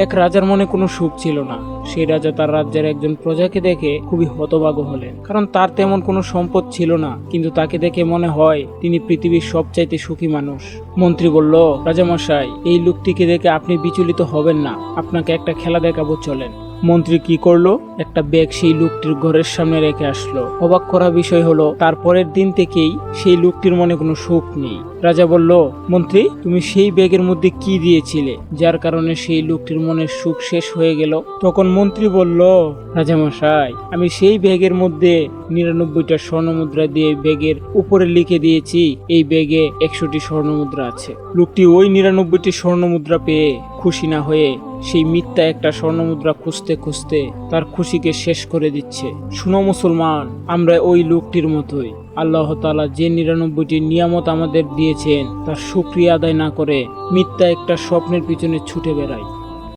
এক রাজার মনে কোনো সুখ ছিল না। সেই রাজা তার রাজ্যের একজন প্রজাকে দেখে খুবই হতভাগ্য হলেন, কারণ তার তেমন কোনো সম্পদ ছিল না, কিন্তু তাকে দেখে মনে হয় তিনি পৃথিবীর সবচাইতে সুখী মানুষ। মন্ত্রী বলল, রাজামশাই, এই লোকটিকে দেখে আপনি বিচলিত হবেন না, আপনাকে একটা খেলা দেখাবো, চলেন। মন্ত্রী কি করলো? একটা ব্যাগ সেই লোকটির ঘরের সামনে রেখে আসলো। অবাক করা বিষয় হলো, তারপরের দিন থেকেই সেই লোকটির মনে কোনো সুখ নেই। রাজা বলল, মন্ত্রী, তুমি সেই ব্যাগের মধ্যে কি দিয়েছিলে যার কারণে সেই লোকটির মনের সুখ শেষ হয়ে গেল? তখন মন্ত্রী বলল, রাজামশাই, আমি সেই ব্যাগের মধ্যে 99টা স্বর্ণমুদ্রা দিয়ে ব্যাগের উপরে লিখে দিয়েছি এই ব্যাগে 100টি স্বর্ণমুদ্রা আছে। লোকটি ওই 99টি স্বর্ণমুদ্রা পেয়ে খুশি না হয়ে সেই মিথ্যা একটা স্বর্ণমুদ্রা খুঁজতে খুঁজতে তার খুশিকে শেষ করে দিচ্ছে। শুনো মুসলমান, আমরা ওই লোকটির মতোই। আল্লাহ তাআলা যে 99টি নিয়ামত আমাদের দিয়েছেন তার শুকরিয়া আদায় না করে মিথ্যা একটা স্বপ্নের পিছনে ছুটে বেড়াই।